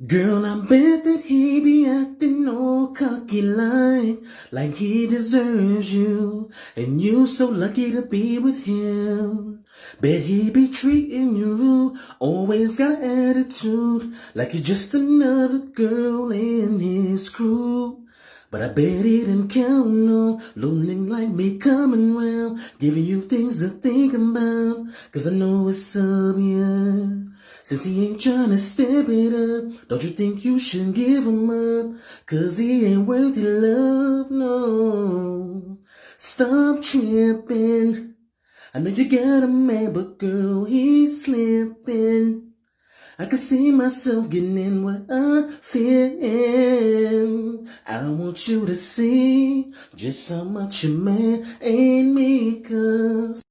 Girl, I bet that he be acting all cocky like he deserves you, and you so lucky to be with him. Bet he be treating you rude, always got attitude, like you're just another girl in his crew. But I bet he didn't count on lonely like me coming round, giving you things to think about, 'cause I know it's up, yeah. Since he ain't tryna step it up, don't you think you should give him up? 'Cause he ain't worth your love, no. Stop tripping. I know you got a man, but girl, he's slipping. I can see myself getting in what I feel in. I want you to see just how much your man ain't me, 'cause